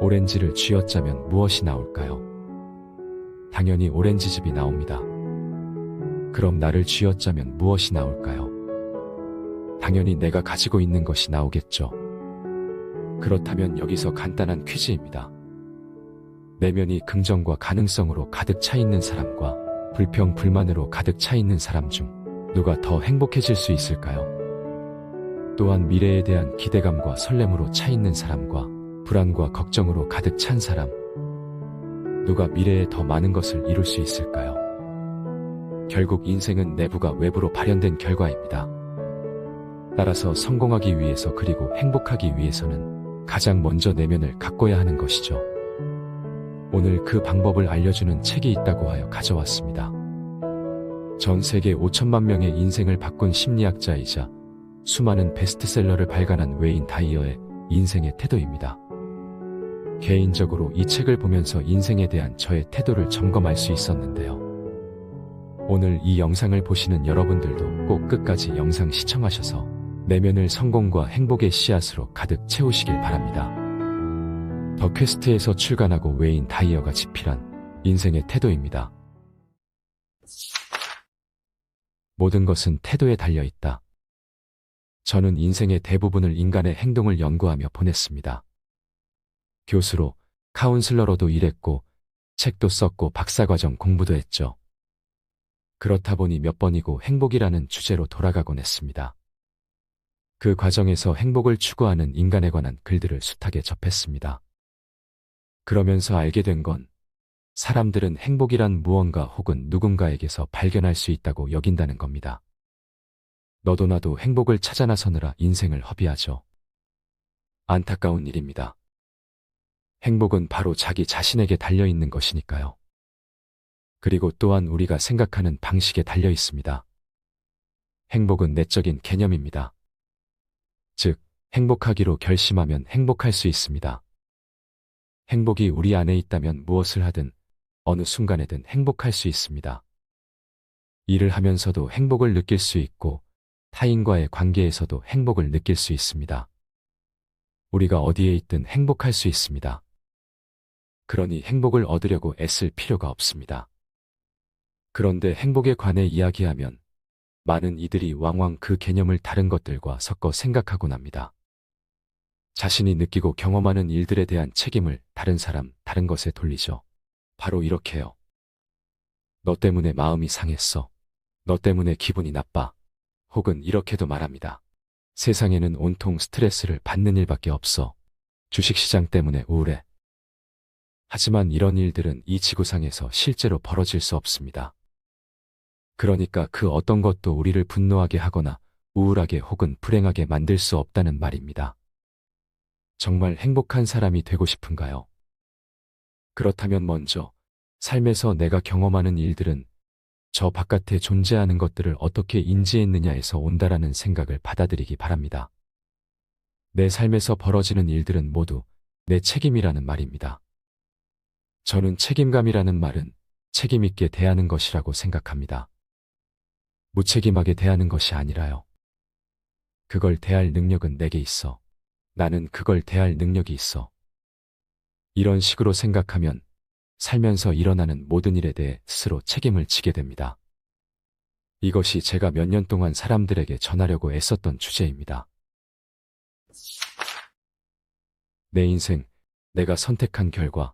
오렌지를 쥐어짜면 무엇이 나올까요? 당연히 오렌지즙이 나옵니다. 그럼 나를 쥐어짜면 무엇이 나올까요? 당연히 내가 가지고 있는 것이 나오겠죠. 그렇다면 여기서 간단한 퀴즈입니다. 내면이 긍정과 가능성으로 가득 차 있는 사람과 불평, 불만으로 가득 차 있는 사람 중 누가 더 행복해질 수 있을까요? 또한 미래에 대한 기대감과 설렘으로 차 있는 사람과 불안과 걱정으로 가득 찬 사람, 누가 미래에 더 많은 것을 이룰 수 있을까요? 결국 인생은 내부가 외부로 발현된 결과입니다. 따라서 성공하기 위해서 그리고 행복하기 위해서는 가장 먼저 내면을 가꿔야 하는 것이죠. 오늘 그 방법을 알려주는 책이 있다고 하여 가져왔습니다. 전 세계 5천만 명의 인생을 바꾼 심리학자이자 수많은 베스트셀러를 발간한 웨인 다이어의 인생의 태도입니다. 개인적으로 이 책을 보면서 인생에 대한 저의 태도를 점검할 수 있었는데요. 오늘 이 영상을 보시는 여러분들도 꼭 끝까지 영상 시청하셔서 내면을 성공과 행복의 씨앗으로 가득 채우시길 바랍니다. 더 퀘스트에서 출간하고 웨인 다이어가 집필한 인생의 태도입니다. 모든 것은 태도에 달려있다. 저는 인생의 대부분을 인간의 행동을 연구하며 보냈습니다. 교수로, 카운슬러로도 일했고, 책도 썼고 박사과정 공부도 했죠. 그렇다 보니 몇 번이고 행복이라는 주제로 돌아가곤 했습니다. 그 과정에서 행복을 추구하는 인간에 관한 글들을 숱하게 접했습니다. 그러면서 알게 된 건 사람들은 행복이란 무언가 혹은 누군가에게서 발견할 수 있다고 여긴다는 겁니다. 너도 나도 행복을 찾아 나서느라 인생을 허비하죠. 안타까운 일입니다. 행복은 바로 자기 자신에게 달려있는 것이니까요. 그리고 또한 우리가 생각하는 방식에 달려 있습니다. 행복은 내적인 개념입니다. 즉, 행복하기로 결심하면 행복할 수 있습니다. 행복이 우리 안에 있다면 무엇을 하든 어느 순간에든 행복할 수 있습니다. 일을 하면서도 행복을 느낄 수 있고 타인과의 관계에서도 행복을 느낄 수 있습니다. 우리가 어디에 있든 행복할 수 있습니다. 그러니 행복을 얻으려고 애쓸 필요가 없습니다. 그런데 행복에 관해 이야기하면 많은 이들이 왕왕 그 개념을 다른 것들과 섞어 생각하곤 합니다. 자신이 느끼고 경험하는 일들에 대한 책임을 다른 사람, 다른 것에 돌리죠. 바로 이렇게요. 너 때문에 마음이 상했어. 너 때문에 기분이 나빠. 혹은 이렇게도 말합니다. 세상에는 온통 스트레스를 받는 일밖에 없어. 주식시장 때문에 우울해. 하지만 이런 일들은 이 지구상에서 실제로 벌어질 수 없습니다. 그러니까 그 어떤 것도 우리를 분노하게 하거나 우울하게 혹은 불행하게 만들 수 없다는 말입니다. 정말 행복한 사람이 되고 싶은가요? 그렇다면 먼저 삶에서 내가 경험하는 일들은 저 바깥에 존재하는 것들을 어떻게 인지했느냐에서 온다라는 생각을 받아들이기 바랍니다. 내 삶에서 벌어지는 일들은 모두 내 책임이라는 말입니다. 저는 책임감이라는 말은 책임있게 대하는 것이라고 생각합니다. 무책임하게 대하는 것이 아니라요. 그걸 대할 능력은 내게 있어. 나는 그걸 대할 능력이 있어. 이런 식으로 생각하면 살면서 일어나는 모든 일에 대해 스스로 책임을 지게 됩니다. 이것이 제가 몇 년 동안 사람들에게 전하려고 애썼던 주제입니다. 내 인생, 내가 선택한 결과.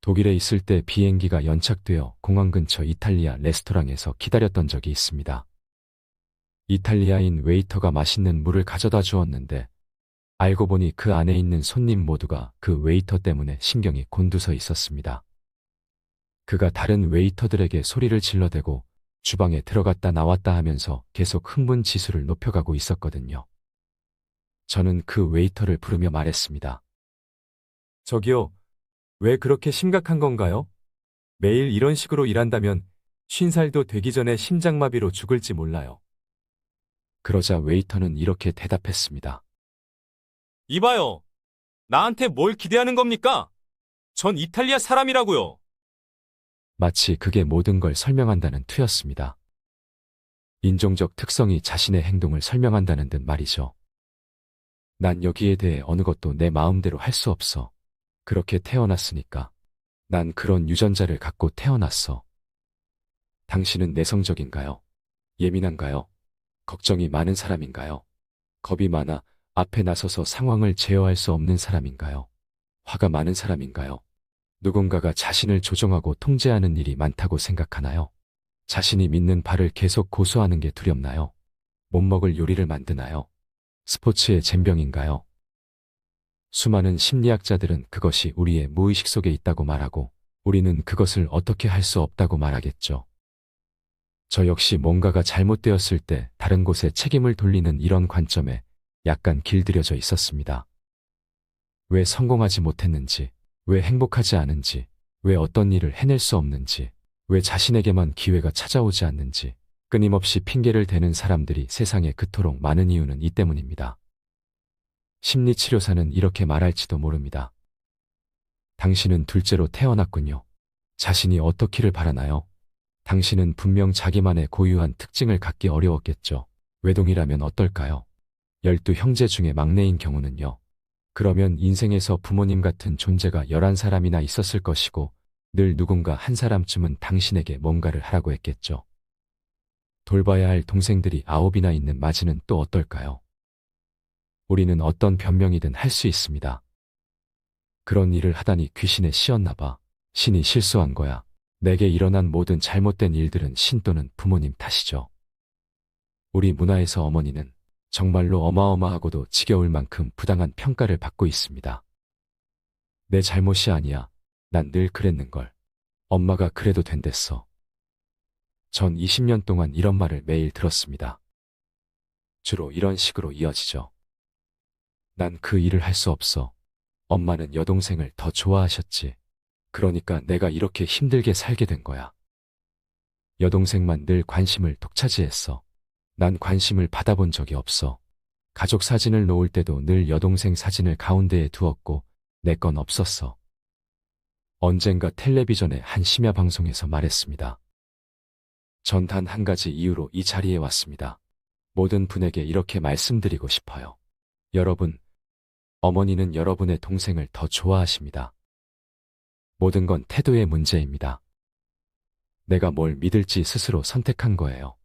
독일에 있을 때 비행기가 연착되어 공항 근처 이탈리아 레스토랑에서 기다렸던 적이 있습니다. 이탈리아인 웨이터가 맛있는 물을 가져다 주었는데 알고 보니 그 안에 있는 손님 모두가 그 웨이터 때문에 신경이 곤두서 있었습니다. 그가 다른 웨이터들에게 소리를 질러대고 주방에 들어갔다 나왔다 하면서 계속 흥분 지수를 높여가고 있었거든요. 저는 그 웨이터를 부르며 말했습니다. 저기요, 왜 그렇게 심각한 건가요? 매일 이런 식으로 일한다면 50살도 되기 전에 심장마비로 죽을지 몰라요. 그러자 웨이터는 이렇게 대답했습니다. 이봐요. 나한테 뭘 기대하는 겁니까? 전 이탈리아 사람이라고요. 마치 그게 모든 걸 설명한다는 투였습니다. 인종적 특성이 자신의 행동을 설명한다는 듯 말이죠. 난 여기에 대해 어느 것도 내 마음대로 할 수 없어. 그렇게 태어났으니까. 난 그런 유전자를 갖고 태어났어. 당신은 내성적인가요? 예민한가요? 걱정이 많은 사람인가요? 겁이 많아 앞에 나서서 상황을 제어할 수 없는 사람인가요? 화가 많은 사람인가요? 누군가가 자신을 조종하고 통제하는 일이 많다고 생각하나요? 자신이 믿는 바를 계속 고수하는 게 두렵나요? 못 먹을 요리를 만드나요? 스포츠의 젬병인가요? 수많은 심리학자들은 그것이 우리의 무의식 속에 있다고 말하고 우리는 그것을 어떻게 할 수 없다고 말하겠죠. 저 역시 뭔가가 잘못되었을 때 다른 곳에 책임을 돌리는 이런 관점에 약간 길들여져 있었습니다. 왜 성공하지 못했는지, 왜 행복하지 않은지, 왜 어떤 일을 해낼 수 없는지, 왜 자신에게만 기회가 찾아오지 않는지, 끊임없이 핑계를 대는 사람들이 세상에 그토록 많은 이유는 이 때문입니다. 심리치료사는 이렇게 말할지도 모릅니다. 당신은 둘째로 태어났군요. 자신이 어떻기를 바라나요? 당신은 분명 자기만의 고유한 특징을 갖기 어려웠겠죠. 외동이라면 어떨까요? 12형제 중에 막내인 경우는요. 그러면 인생에서 부모님 같은 존재가 11사람이나 있었을 것이고 늘 누군가 한 사람쯤은 당신에게 뭔가를 하라고 했겠죠. 돌봐야 할 동생들이 9이나 있는 맞이는 또 어떨까요? 우리는 어떤 변명이든 할 수 있습니다. 그런 일을 하다니 귀신에 씌었나 봐. 신이 실수한 거야. 내게 일어난 모든 잘못된 일들은 신 또는 부모님 탓이죠. 우리 문화에서 어머니는 정말로 어마어마하고도 지겨울 만큼 부당한 평가를 받고 있습니다. 내 잘못이 아니야. 난 늘 그랬는걸. 엄마가 그래도 된댔어. 전 20년 동안 이런 말을 매일 들었습니다. 주로 이런 식으로 이어지죠. 난 그 일을 할 수 없어. 엄마는 여동생을 더 좋아하셨지. 그러니까 내가 이렇게 힘들게 살게 된 거야. 여동생만 늘 관심을 독차지했어. 난 관심을 받아본 적이 없어. 가족 사진을 놓을 때도 늘 여동생 사진을 가운데에 두었고 내 건 없었어. 언젠가 텔레비전의 한 심야 방송에서 말했습니다. 전 단 한 가지 이유로 이 자리에 왔습니다. 모든 분에게 이렇게 말씀드리고 싶어요. 여러분, 어머니는 여러분의 동생을 더 좋아하십니다. 모든 건 태도의 문제입니다. 내가 뭘 믿을지 스스로 선택한 거예요.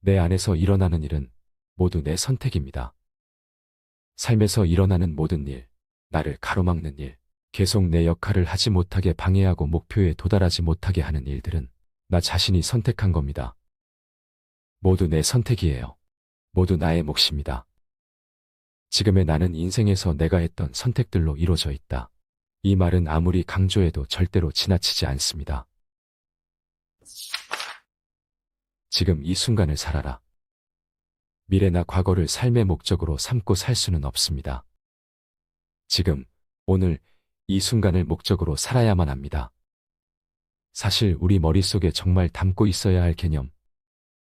내 안에서 일어나는 일은 모두 내 선택입니다. 삶에서 일어나는 모든 일, 나를 가로막는 일, 계속 내 역할을 하지 못하게 방해하고 목표에 도달하지 못하게 하는 일들은 나 자신이 선택한 겁니다. 모두 내 선택이에요. 모두 나의 몫입니다. 지금의 나는 인생에서 내가 했던 선택들로 이루어져 있다. 이 말은 아무리 강조해도 절대로 지나치지 않습니다. 지금 이 순간을 살아라. 미래나 과거를 삶의 목적으로 삼고 살 수는 없습니다. 지금, 오늘, 이 순간을 목적으로 살아야만 합니다. 사실 우리 머릿속에 정말 담고 있어야 할 개념,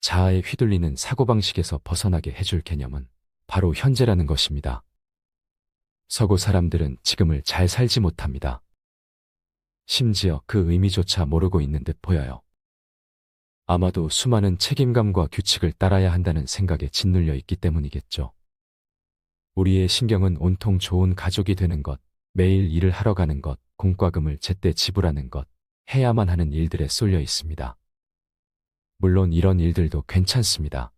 자아에 휘둘리는 사고방식에서 벗어나게 해줄 개념은 바로 현재라는 것입니다. 서구 사람들은 지금을 잘 살지 못합니다. 심지어 그 의미조차 모르고 있는 듯 보여요. 아마도 수많은 책임감과 규칙을 따라야 한다는 생각에 짓눌려 있기 때문이겠죠. 우리의 신경은 온통 좋은 가족이 되는 것, 매일 일을 하러 가는 것, 공과금을 제때 지불하는 것, 해야만 하는 일들에 쏠려 있습니다. 물론 이런 일들도 괜찮습니다.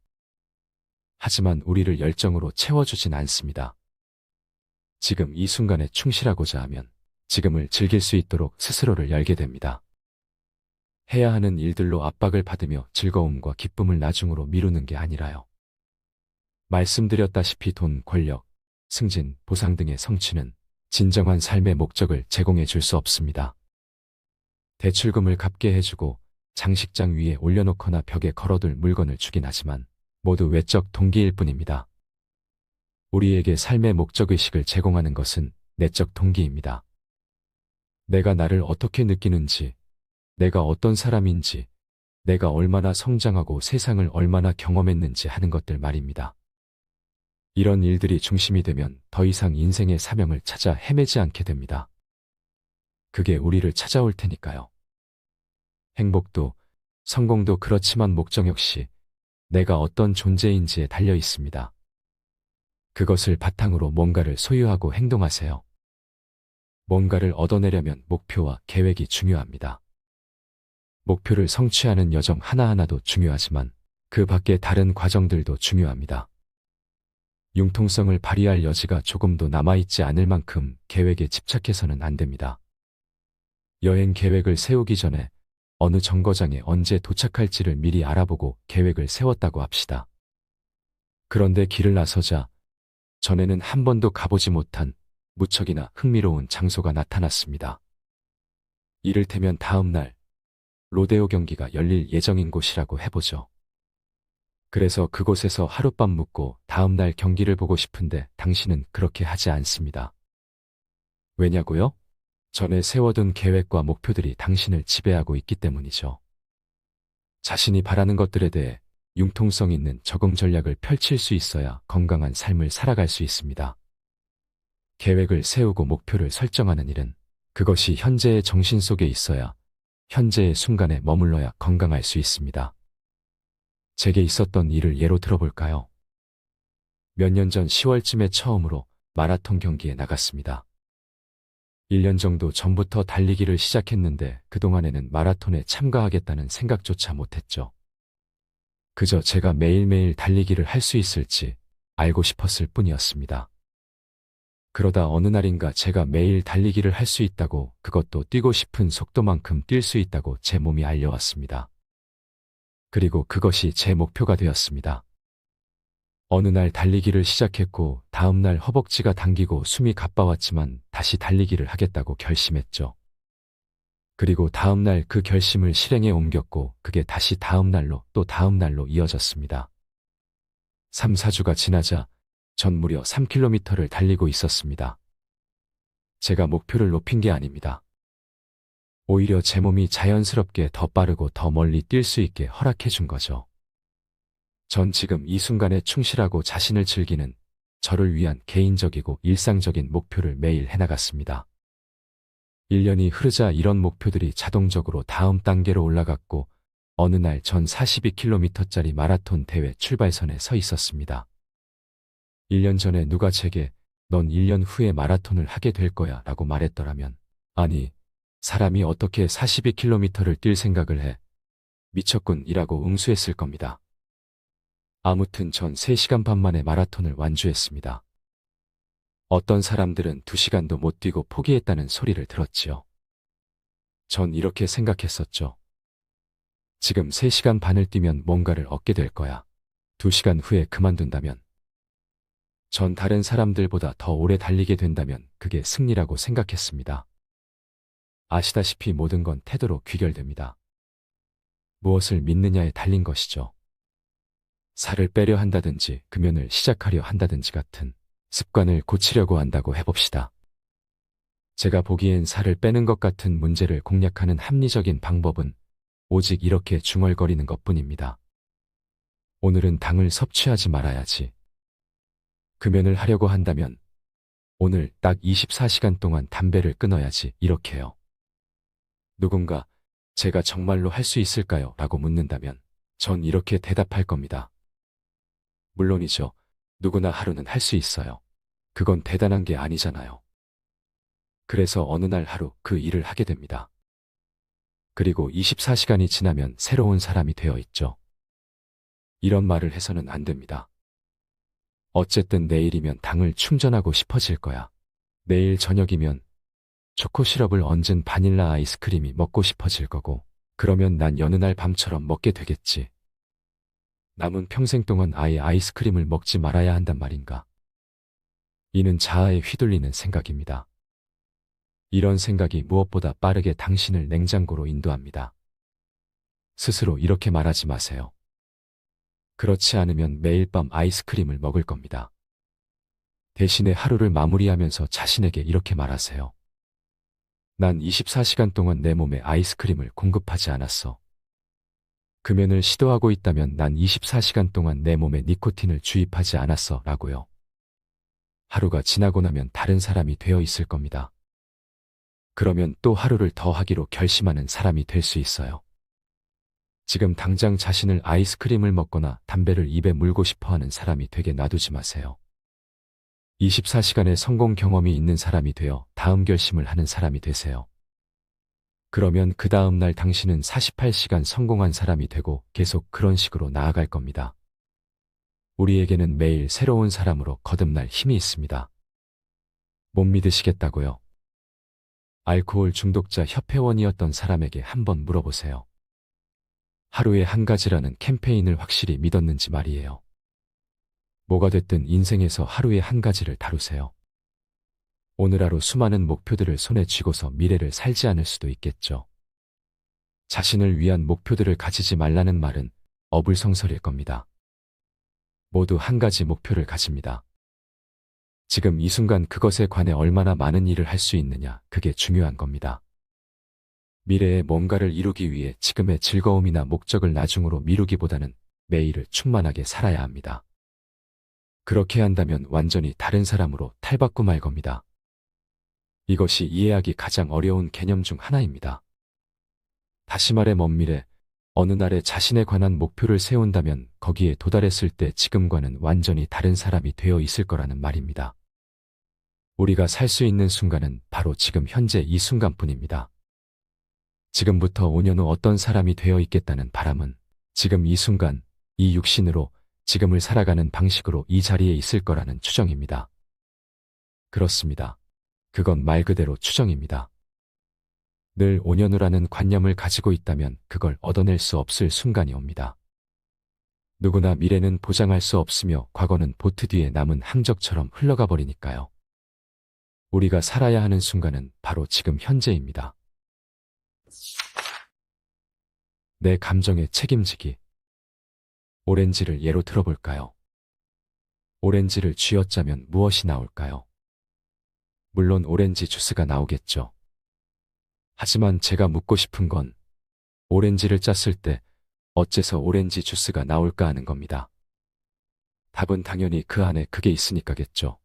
하지만 우리를 열정으로 채워주진 않습니다. 지금 이 순간에 충실하고자 하면 지금을 즐길 수 있도록 스스로를 열게 됩니다. 해야 하는 일들로 압박을 받으며 즐거움과 기쁨을 나중으로 미루는 게 아니라요. 말씀드렸다시피 돈, 권력, 승진, 보상 등의 성취는 진정한 삶의 목적을 제공해 줄 수 없습니다. 대출금을 갚게 해주고 장식장 위에 올려놓거나 벽에 걸어둘 물건을 주긴 하지만 모두 외적 동기일 뿐입니다. 우리에게 삶의 목적의식을 제공하는 것은 내적 동기입니다. 내가 나를 어떻게 느끼는지, 내가 어떤 사람인지, 내가 얼마나 성장하고 세상을 얼마나 경험했는지 하는 것들 말입니다. 이런 일들이 중심이 되면 더 이상 인생의 사명을 찾아 헤매지 않게 됩니다. 그게 우리를 찾아올 테니까요. 행복도, 성공도 그렇지만 목적 역시 내가 어떤 존재인지에 달려 있습니다. 그것을 바탕으로 뭔가를 소유하고 행동하세요. 뭔가를 얻어내려면 목표와 계획이 중요합니다. 목표를 성취하는 여정 하나하나도 중요하지만 그 밖의 다른 과정들도 중요합니다. 융통성을 발휘할 여지가 조금도 남아있지 않을 만큼 계획에 집착해서는 안 됩니다. 여행 계획을 세우기 전에 어느 정거장에 언제 도착할지를 미리 알아보고 계획을 세웠다고 합시다. 그런데 길을 나서자 전에는 한 번도 가보지 못한 무척이나 흥미로운 장소가 나타났습니다. 이를테면 다음 날 로데오 경기가 열릴 예정인 곳이라고 해보죠. 그래서 그곳에서 하룻밤 묵고 다음 날 경기를 보고 싶은데 당신은 그렇게 하지 않습니다. 왜냐고요? 전에 세워둔 계획과 목표들이 당신을 지배하고 있기 때문이죠. 자신이 바라는 것들에 대해 융통성 있는 적응 전략을 펼칠 수 있어야 건강한 삶을 살아갈 수 있습니다. 계획을 세우고 목표를 설정하는 일은 그것이 현재의 정신 속에 있어야 현재의 순간에 머물러야 건강할 수 있습니다. 제게 있었던 일을 예로 들어볼까요? 몇 년 전 10월쯤에 처음으로 마라톤 경기에 나갔습니다. 1년 정도 전부터 달리기를 시작했는데 그동안에는 마라톤에 참가하겠다는 생각조차 못했죠. 그저 제가 매일매일 달리기를 할 수 있을지 알고 싶었을 뿐이었습니다. 그러다 어느 날인가 제가 매일 달리기를 할 수 있다고, 그것도 뛰고 싶은 속도만큼 뛸 수 있다고 제 몸이 알려왔습니다. 그리고 그것이 제 목표가 되었습니다. 어느 날 달리기를 시작했고 다음 날 허벅지가 당기고 숨이 가빠왔지만 다시 달리기를 하겠다고 결심했죠. 그리고 다음 날 그 결심을 실행에 옮겼고 그게 다시 다음 날로 또 다음 날로 이어졌습니다. 3, 4주가 지나자 전 무려 3km를 달리고 있었습니다. 제가 목표를 높인 게 아닙니다. 오히려 제 몸이 자연스럽게 더 빠르고 더 멀리 뛸 수 있게 허락해 준 거죠. 전 지금 이 순간에 충실하고 자신을 즐기는 저를 위한 개인적이고 일상적인 목표를 매일 해나갔습니다. 1년이 흐르자 이런 목표들이 자동적으로 다음 단계로 올라갔고 어느 날 전 42km짜리 마라톤 대회 출발선에 서 있었습니다. 1년 전에 누가 제게 넌 1년 후에 마라톤을 하게 될 거야 라고 말했더라면, 아니, 사람이 어떻게 42km를 뛸 생각을 해? 미쳤군 이라고 응수했을 겁니다. 아무튼 전 3시간 반 만에 마라톤을 완주했습니다. 어떤 사람들은 2시간도 못 뛰고 포기했다는 소리를 들었지요. 전 이렇게 생각했었죠. 지금 3시간 반을 뛰면 뭔가를 얻게 될 거야. 2시간 후에 그만둔다면, 전 다른 사람들보다 더 오래 달리게 된다면 그게 승리라고 생각했습니다. 아시다시피 모든 건 태도로 귀결됩니다. 무엇을 믿느냐에 달린 것이죠. 살을 빼려 한다든지 금연을 시작하려 한다든지 같은 습관을 고치려고 한다고 해봅시다. 제가 보기엔 살을 빼는 것 같은 문제를 공략하는 합리적인 방법은 오직 이렇게 중얼거리는 것뿐입니다. 오늘은 당을 섭취하지 말아야지. 금연을 하려고 한다면 오늘 딱 24시간 동안 담배를 끊어야지, 이렇게요. 누군가 제가 정말로 할 수 있을까요? 라고 묻는다면 전 이렇게 대답할 겁니다. 물론이죠. 누구나 하루는 할 수 있어요. 그건 대단한 게 아니잖아요. 그래서 어느 날 하루 그 일을 하게 됩니다. 그리고 24시간이 지나면 새로운 사람이 되어 있죠. 이런 말을 해서는 안 됩니다. 어쨌든 내일이면 당을 충전하고 싶어질 거야. 내일 저녁이면 초코 시럽을 얹은 바닐라 아이스크림이 먹고 싶어질 거고, 그러면 난 여느 날 밤처럼 먹게 되겠지. 남은 평생 동안 아예 아이스크림을 먹지 말아야 한단 말인가. 이는 자아에 휘둘리는 생각입니다. 이런 생각이 무엇보다 빠르게 당신을 냉장고로 인도합니다. 스스로 이렇게 말하지 마세요. 그렇지 않으면 매일 밤 아이스크림을 먹을 겁니다. 대신에 하루를 마무리하면서 자신에게 이렇게 말하세요. 난 24시간 동안 내 몸에 아이스크림을 공급하지 않았어. 금연을 시도하고 있다면 난 24시간 동안 내 몸에 니코틴을 주입하지 않았어 라고요. 하루가 지나고 나면 다른 사람이 되어 있을 겁니다. 그러면 또 하루를 더 하기로 결심하는 사람이 될 수 있어요. 지금 당장 자신을 아이스크림을 먹거나 담배를 입에 물고 싶어 하는 사람이 되게 놔두지 마세요. 24시간의 성공 경험이 있는 사람이 되어 다음 결심을 하는 사람이 되세요. 그러면 그 다음 날 당신은 48시간 성공한 사람이 되고 계속 그런 식으로 나아갈 겁니다. 우리에게는 매일 새로운 사람으로 거듭날 힘이 있습니다. 못 믿으시겠다고요? 알코올 중독자 협회원이었던 사람에게 한번 물어보세요. 하루에 한 가지라는 캠페인을 확실히 믿었는지 말이에요. 뭐가 됐든 인생에서 하루에 한 가지를 다루세요. 오늘 하루 수많은 목표들을 손에 쥐고서 미래를 살지 않을 수도 있겠죠. 자신을 위한 목표들을 가지지 말라는 말은 어불성설일 겁니다. 모두 한 가지 목표를 가집니다. 지금 이 순간 그것에 관해 얼마나 많은 일을 할 수 있느냐, 그게 중요한 겁니다. 미래에 뭔가를 이루기 위해 지금의 즐거움이나 목적을 나중으로 미루기보다는 매일을 충만하게 살아야 합니다. 그렇게 한다면 완전히 다른 사람으로 탈바꿈할 겁니다. 이것이 이해하기 가장 어려운 개념 중 하나입니다. 다시 말해 먼 미래, 어느 날에 자신에 관한 목표를 세운다면 거기에 도달했을 때 지금과는 완전히 다른 사람이 되어 있을 거라는 말입니다. 우리가 살 수 있는 순간은 바로 지금 현재 이 순간뿐입니다. 지금부터 5년 후 어떤 사람이 되어 있겠다는 바람은 지금 이 순간, 이 육신으로 지금을 살아가는 방식으로 이 자리에 있을 거라는 추정입니다. 그렇습니다. 그건 말 그대로 추정입니다. 늘 5년 후라는 관념을 가지고 있다면 그걸 얻어낼 수 없을 순간이 옵니다. 누구나 미래는 보장할 수 없으며 과거는 보트 뒤에 남은 항적처럼 흘러가 버리니까요. 우리가 살아야 하는 순간은 바로 지금 현재입니다. 내 감정에 책임지기. 오렌지를 예로 들어볼까요? 오렌지를 쥐어짜면 무엇이 나올까요? 물론 오렌지 주스가 나오겠죠. 하지만 제가 묻고 싶은 건 오렌지를 짰을 때 어째서 오렌지 주스가 나올까 하는 겁니다. 답은 당연히 그 안에 그게 있으니까겠죠.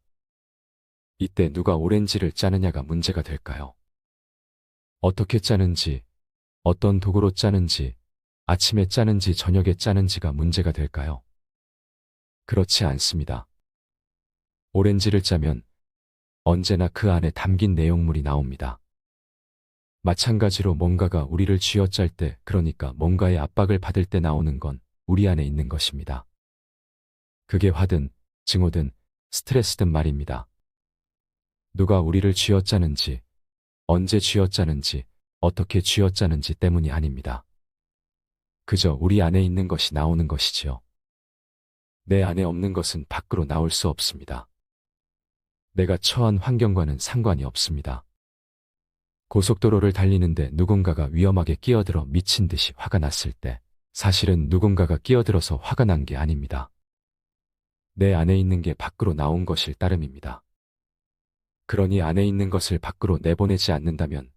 이때 누가 오렌지를 짜느냐가 문제가 될까요? 어떻게 짜는지, 어떤 도구로 짜는지, 아침에 짜는지 저녁에 짜는지가 문제가 될까요? 그렇지 않습니다. 오렌지를 짜면 언제나 그 안에 담긴 내용물이 나옵니다. 마찬가지로 뭔가가 우리를 쥐어짤 때, 그러니까 뭔가의 압박을 받을 때 나오는 건 우리 안에 있는 것입니다. 그게 화든, 증오든, 스트레스든 말입니다. 누가 우리를 쥐어짜는지, 언제 쥐어짜는지, 어떻게 쥐어짜는지 때문이 아닙니다. 그저 우리 안에 있는 것이 나오는 것이지요. 내 안에 없는 것은 밖으로 나올 수 없습니다. 내가 처한 환경과는 상관이 없습니다. 고속도로를 달리는데 누군가가 위험하게 끼어들어 미친 듯이 화가 났을 때 사실은 누군가가 끼어들어서 화가 난 게 아닙니다. 내 안에 있는 게 밖으로 나온 것일 따름입니다. 그러니 안에 있는 것을 밖으로 내보내지 않는다면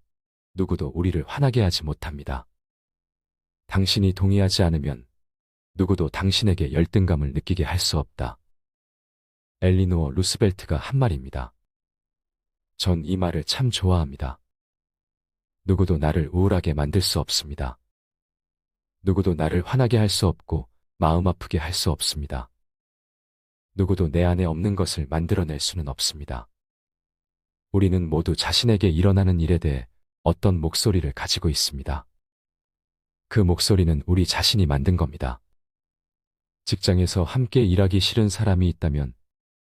누구도 우리를 화나게 하지 못합니다. 당신이 동의하지 않으면 누구도 당신에게 열등감을 느끼게 할 수 없다. 엘리노어 루스벨트가 한 말입니다. 전 이 말을 참 좋아합니다. 누구도 나를 우울하게 만들 수 없습니다. 누구도 나를 화나게 할 수 없고 마음 아프게 할 수 없습니다. 누구도 내 안에 없는 것을 만들어낼 수는 없습니다. 우리는 모두 자신에게 일어나는 일에 대해 어떤 목소리를 가지고 있습니다. 그 목소리는 우리 자신이 만든 겁니다. 직장에서 함께 일하기 싫은 사람이 있다면,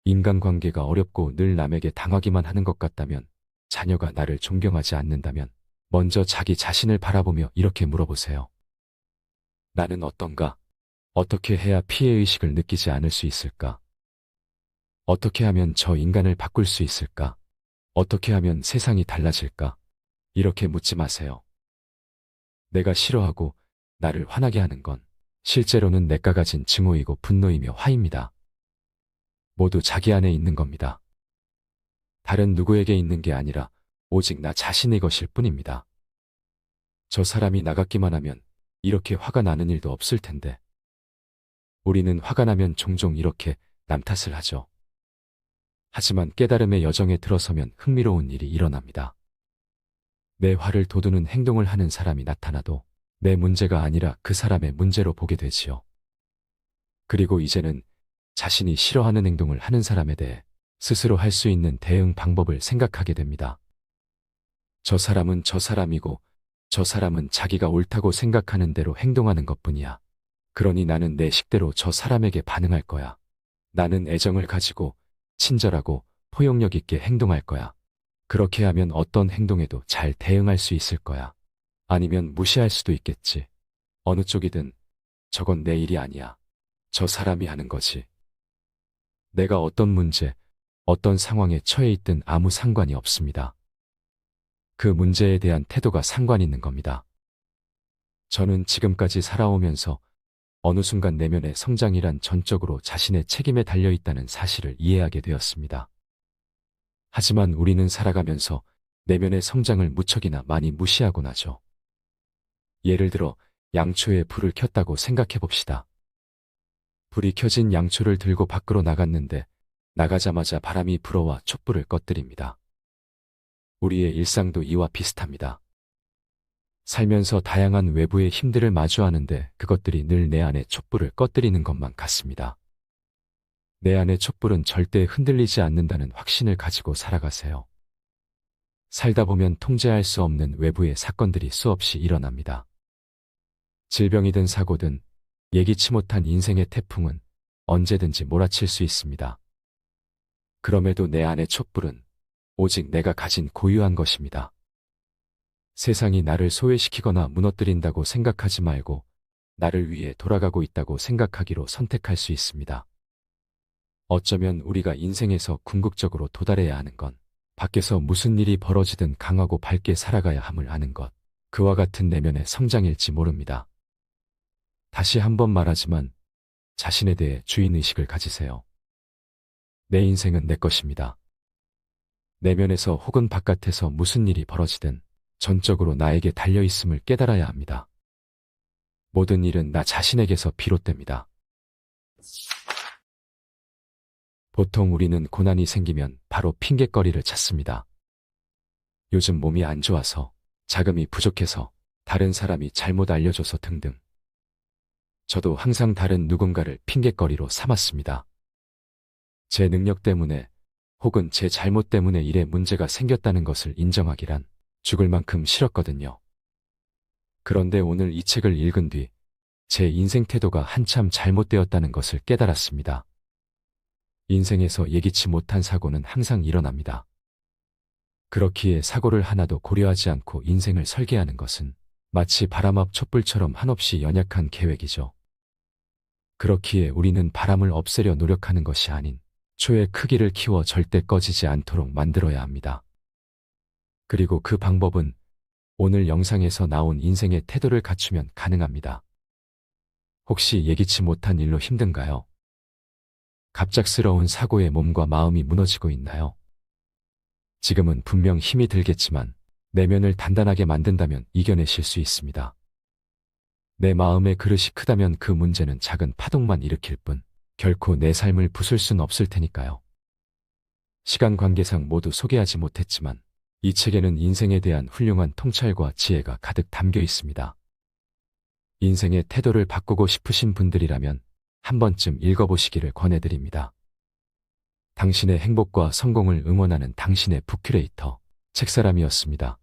인간관계가 어렵고 늘 남에게 당하기만 하는 것 같다면, 자녀가 나를 존경하지 않는다면, 먼저 자기 자신을 바라보며 이렇게 물어보세요. 나는 어떤가? 어떻게 해야 피해의식을 느끼지 않을 수 있을까? 어떻게 하면 저 인간을 바꿀 수 있을까? 어떻게 하면 세상이 달라질까? 이렇게 묻지 마세요. 내가 싫어하고 나를 화나게 하는 건 실제로는 내가 가진 증오이고 분노이며 화입니다. 모두 자기 안에 있는 겁니다. 다른 누구에게 있는 게 아니라 오직 나 자신의 것일 뿐입니다. 저 사람이 나갔기만 하면 이렇게 화가 나는 일도 없을 텐데. 우리는 화가 나면 종종 이렇게 남 탓을 하죠. 하지만 깨달음의 여정에 들어서면 흥미로운 일이 일어납니다. 내 화를 돋우는 행동을 하는 사람이 나타나도 내 문제가 아니라 그 사람의 문제로 보게 되지요. 그리고 이제는 자신이 싫어하는 행동을 하는 사람에 대해 스스로 할 수 있는 대응 방법을 생각하게 됩니다. 저 사람은 저 사람이고 저 사람은 자기가 옳다고 생각하는 대로 행동하는 것뿐이야. 그러니 나는 내 식대로 저 사람에게 반응할 거야. 나는 애정을 가지고 친절하고 포용력 있게 행동할 거야. 그렇게 하면 어떤 행동에도 잘 대응할 수 있을 거야. 아니면 무시할 수도 있겠지. 어느 쪽이든 저건 내 일이 아니야. 저 사람이 하는 거지. 내가 어떤 문제, 어떤 상황에 처해 있든 아무 상관이 없습니다. 그 문제에 대한 태도가 상관 있는 겁니다. 저는 지금까지 살아오면서 어느 순간 내면의 성장이란 전적으로 자신의 책임에 달려 있다는 사실을 이해하게 되었습니다. 하지만 우리는 살아가면서 내면의 성장을 무척이나 많이 무시하곤 하죠. 예를 들어 양초에 불을 켰다고 생각해 봅시다. 불이 켜진 양초를 들고 밖으로 나갔는데 나가자마자 바람이 불어와 촛불을 꺼뜨립니다. 우리의 일상도 이와 비슷합니다. 살면서 다양한 외부의 힘들을 마주하는데 그것들이 늘 내 안의 촛불을 꺼뜨리는 것만 같습니다. 내 안의 촛불은 절대 흔들리지 않는다는 확신을 가지고 살아가세요. 살다 보면 통제할 수 없는 외부의 사건들이 수없이 일어납니다. 질병이든 사고든 예기치 못한 인생의 태풍은 언제든지 몰아칠 수 있습니다. 그럼에도 내 안의 촛불은 오직 내가 가진 고유한 것입니다. 세상이 나를 소외시키거나 무너뜨린다고 생각하지 말고 나를 위해 돌아가고 있다고 생각하기로 선택할 수 있습니다. 어쩌면 우리가 인생에서 궁극적으로 도달해야 하는 건 밖에서 무슨 일이 벌어지든 강하고 밝게 살아가야 함을 아는 것, 그와 같은 내면의 성장일지 모릅니다. 다시 한번 말하지만 자신에 대해 주인의식을 가지세요. 내 인생은 내 것입니다. 내면에서 혹은 바깥에서 무슨 일이 벌어지든 전적으로 나에게 달려있음을 깨달아야 합니다. 모든 일은 나 자신에게서 비롯됩니다. 보통 우리는 고난이 생기면 바로 핑곗거리를 찾습니다. 요즘 몸이 안 좋아서, 자금이 부족해서, 다른 사람이 잘못 알려줘서 등등. 저도 항상 다른 누군가를 핑곗거리로 삼았습니다. 제 능력 때문에 혹은 제 잘못 때문에 일에 문제가 생겼다는 것을 인정하기란 죽을 만큼 싫었거든요. 그런데 오늘 이 책을 읽은 뒤 제 인생 태도가 한참 잘못되었다는 것을 깨달았습니다. 인생에서 예기치 못한 사고는 항상 일어납니다. 그렇기에 사고를 하나도 고려하지 않고 인생을 설계하는 것은 마치 바람 앞 촛불처럼 한없이 연약한 계획이죠. 그렇기에 우리는 바람을 없애려 노력하는 것이 아닌 초의 크기를 키워 절대 꺼지지 않도록 만들어야 합니다. 그리고 그 방법은 오늘 영상에서 나온 인생의 태도를 갖추면 가능합니다. 혹시 예기치 못한 일로 힘든가요? 갑작스러운 사고에 몸과 마음이 무너지고 있나요? 지금은 분명 힘이 들겠지만 내면을 단단하게 만든다면 이겨내실 수 있습니다. 내 마음의 그릇이 크다면 그 문제는 작은 파동만 일으킬 뿐 결코 내 삶을 부술 순 없을 테니까요. 시간 관계상 모두 소개하지 못했지만 이 책에는 인생에 대한 훌륭한 통찰과 지혜가 가득 담겨 있습니다. 인생의 태도를 바꾸고 싶으신 분들이라면 한 번쯤 읽어보시기를 권해드립니다. 당신의 행복과 성공을 응원하는 당신의 북큐레이터, 책사람이었습니다.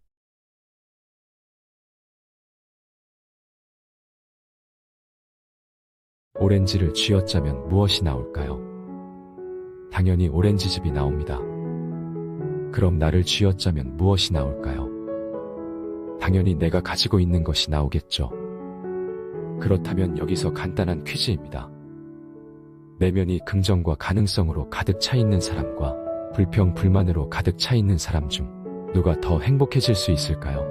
오렌지를 쥐어짜면 무엇이 나올까요? 당연히 오렌지즙이 나옵니다. 그럼 나를 쥐어짜면 무엇이 나올까요? 당연히 내가 가지고 있는 것이 나오겠죠. 그렇다면 여기서 간단한 퀴즈입니다. 내면이 긍정과 가능성으로 가득 차 있는 사람과 불평, 불만으로 가득 차 있는 사람 중 누가 더 행복해질 수 있을까요?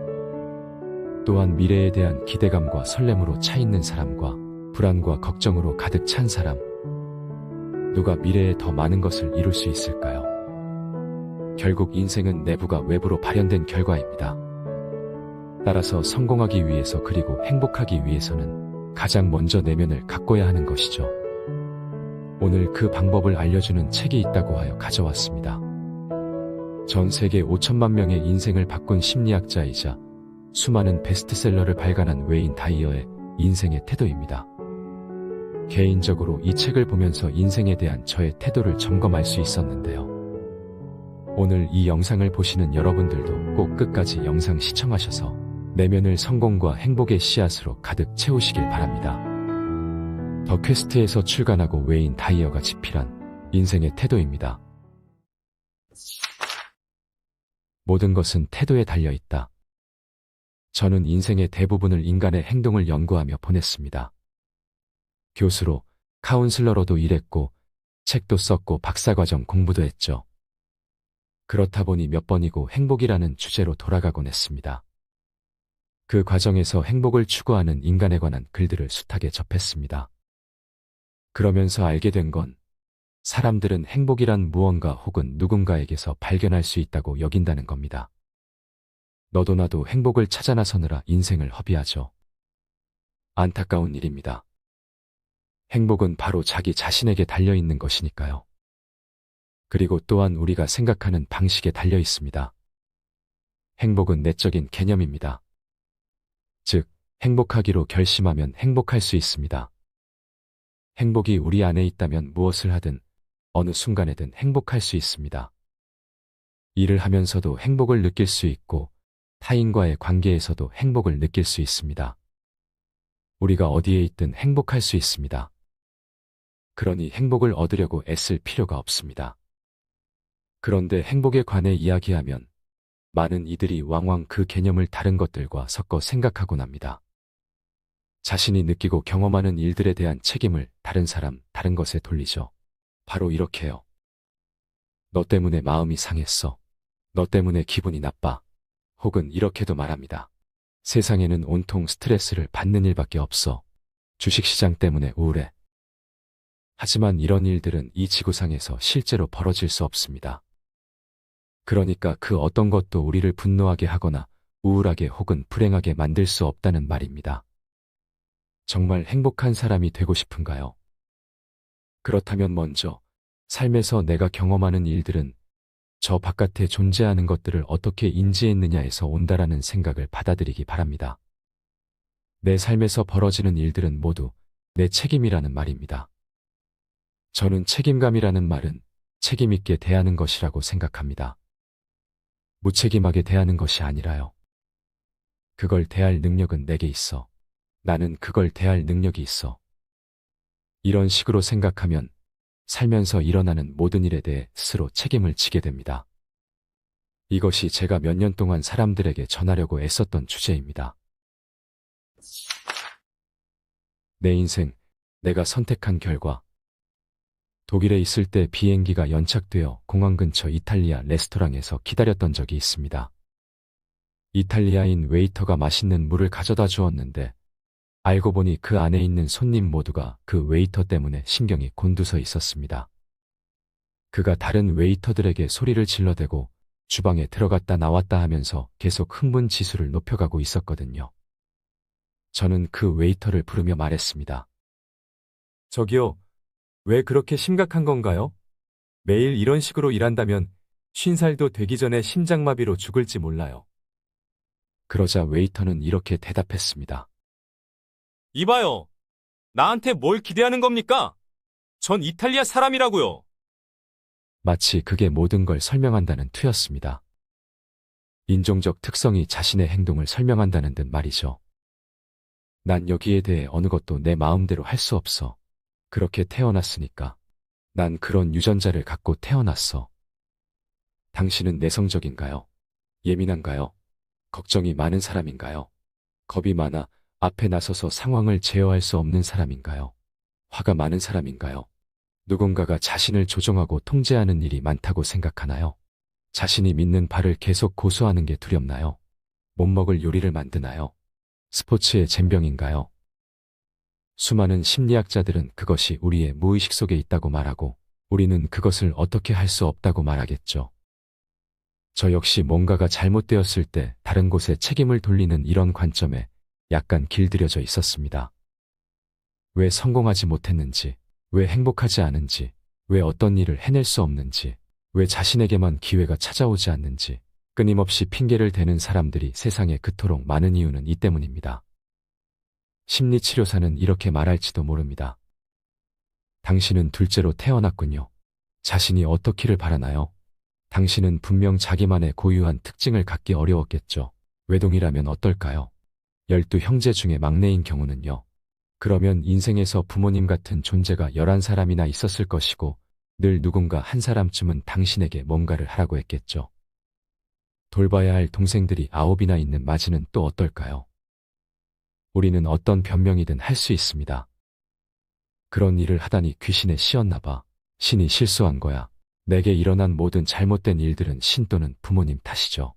또한 미래에 대한 기대감과 설렘으로 차 있는 사람과 불안과 걱정으로 가득 찬 사람, 누가 미래에 더 많은 것을 이룰 수 있을까요? 결국 인생은 내부가 외부로 발현된 결과입니다. 따라서 성공하기 위해서 그리고 행복하기 위해서는 가장 먼저 내면을 가꿔야 하는 것이죠. 오늘 그 방법을 알려주는 책이 있다고 하여 가져왔습니다. 전 세계 5천만 명의 인생을 바꾼 심리학자이자 수많은 베스트셀러를 발간한 웨인 다이어의 인생의 태도입니다. 개인적으로 이 책을 보면서 인생에 대한 저의 태도를 점검할 수 있었는데요. 오늘 이 영상을 보시는 여러분들도 꼭 끝까지 영상 시청하셔서 내면을 성공과 행복의 씨앗으로 가득 채우시길 바랍니다. 더 퀘스트에서 출간하고 웨인 다이어가 집필한 인생의 태도입니다. 모든 것은 태도에 달려 있다. 저는 인생의 대부분을 인간의 행동을 연구하며 보냈습니다. 교수로, 카운슬러로도 일했고, 책도 썼고 박사과정 공부도 했죠. 그렇다 보니 몇 번이고 행복이라는 주제로 돌아가곤 했습니다. 그 과정에서 행복을 추구하는 인간에 관한 글들을 숱하게 접했습니다. 그러면서 알게 된 건 사람들은 행복이란 무언가 혹은 누군가에게서 발견할 수 있다고 여긴다는 겁니다. 너도 나도 행복을 찾아 나서느라 인생을 허비하죠. 안타까운 일입니다. 행복은 바로 자기 자신에게 달려있는 것이니까요. 그리고 또한 우리가 생각하는 방식에 달려 있습니다. 행복은 내적인 개념입니다. 즉, 행복하기로 결심하면 행복할 수 있습니다. 행복이 우리 안에 있다면 무엇을 하든 어느 순간에든 행복할 수 있습니다. 일을 하면서도 행복을 느낄 수 있고 타인과의 관계에서도 행복을 느낄 수 있습니다. 우리가 어디에 있든 행복할 수 있습니다. 그러니 행복을 얻으려고 애쓸 필요가 없습니다. 그런데 행복에 관해 이야기하면 많은 이들이 왕왕 그 개념을 다른 것들과 섞어 생각하곤 합니다. 자신이 느끼고 경험하는 일들에 대한 책임을 다른 사람, 다른 것에 돌리죠. 바로 이렇게요. 너 때문에 마음이 상했어. 너 때문에 기분이 나빠. 혹은 이렇게도 말합니다. 세상에는 온통 스트레스를 받는 일밖에 없어. 주식시장 때문에 우울해. 하지만 이런 일들은 이 지구상에서 실제로 벌어질 수 없습니다. 그러니까 그 어떤 것도 우리를 분노하게 하거나 우울하게 혹은 불행하게 만들 수 없다는 말입니다. 정말 행복한 사람이 되고 싶은가요? 그렇다면 먼저 삶에서 내가 경험하는 일들은 저 바깥에 존재하는 것들을 어떻게 인지했느냐에서 온다라는 생각을 받아들이기 바랍니다. 내 삶에서 벌어지는 일들은 모두 내 책임이라는 말입니다. 저는 책임감이라는 말은 책임있게 대하는 것이라고 생각합니다. 무책임하게 대하는 것이 아니라요. 그걸 대할 능력은 내게 있어. 나는 그걸 대할 능력이 있어. 이런 식으로 생각하면 살면서 일어나는 모든 일에 대해 스스로 책임을 지게 됩니다. 이것이 제가 몇 년 동안 사람들에게 전하려고 애썼던 주제입니다. 내 인생, 내가 선택한 결과. 독일에 있을 때 비행기가 연착되어 공항 근처 이탈리아 레스토랑에서 기다렸던 적이 있습니다. 이탈리아인 웨이터가 맛있는 물을 가져다 주었는데 알고 보니 그 안에 있는 손님 모두가 그 웨이터 때문에 신경이 곤두서 있었습니다. 그가 다른 웨이터들에게 소리를 질러대고 주방에 들어갔다 나왔다 하면서 계속 흥분 지수를 높여가고 있었거든요. 저는 그 웨이터를 부르며 말했습니다. 저기요, 왜 그렇게 심각한 건가요? 매일 이런 식으로 일한다면 50살도 되기 전에 심장마비로 죽을지 몰라요. 그러자 웨이터는 이렇게 대답했습니다. 이봐요. 나한테 뭘 기대하는 겁니까? 전 이탈리아 사람이라고요. 마치 그게 모든 걸 설명한다는 투였습니다. 인종적 특성이 자신의 행동을 설명한다는 듯 말이죠. 난 여기에 대해 어느 것도 내 마음대로 할 수 없어. 그렇게 태어났으니까. 난 그런 유전자를 갖고 태어났어. 당신은 내성적인가요? 예민한가요? 걱정이 많은 사람인가요? 겁이 많아 앞에 나서서 상황을 제어할 수 없는 사람인가요? 화가 많은 사람인가요? 누군가가 자신을 조종하고 통제하는 일이 많다고 생각하나요? 자신이 믿는 바를 계속 고수하는 게 두렵나요? 못 먹을 요리를 만드나요? 스포츠의 젬병인가요? 수많은 심리학자들은 그것이 우리의 무의식 속에 있다고 말하고 우리는 그것을 어떻게 할 수 없다고 말하겠죠. 저 역시 뭔가가 잘못되었을 때 다른 곳에 책임을 돌리는 이런 관점에 약간 길들여져 있었습니다. 왜 성공하지 못했는지, 왜 행복하지 않은지, 왜 어떤 일을 해낼 수 없는지, 왜 자신에게만 기회가 찾아오지 않는지 끊임없이 핑계를 대는 사람들이 세상에 그토록 많은 이유는 이 때문입니다. 심리치료사는 이렇게 말할지도 모릅니다. 당신은 둘째로 태어났군요. 자신이 어떻기를 바라나요? 당신은 분명 자기만의 고유한 특징을 갖기 어려웠겠죠. 외동이라면 어떨까요? 12형제 중에 막내인 경우는요. 그러면 인생에서 부모님 같은 존재가 11사람이나 있었을 것이고 늘 누군가 한 사람쯤은 당신에게 뭔가를 하라고 했겠죠. 돌봐야 할 동생들이 9이나 있는 마지는 또 어떨까요? 우리는 어떤 변명이든 할 수 있습니다. 그런 일을 하다니 귀신에 씌었나 봐. 신이 실수한 거야. 내게 일어난 모든 잘못된 일들은 신 또는 부모님 탓이죠.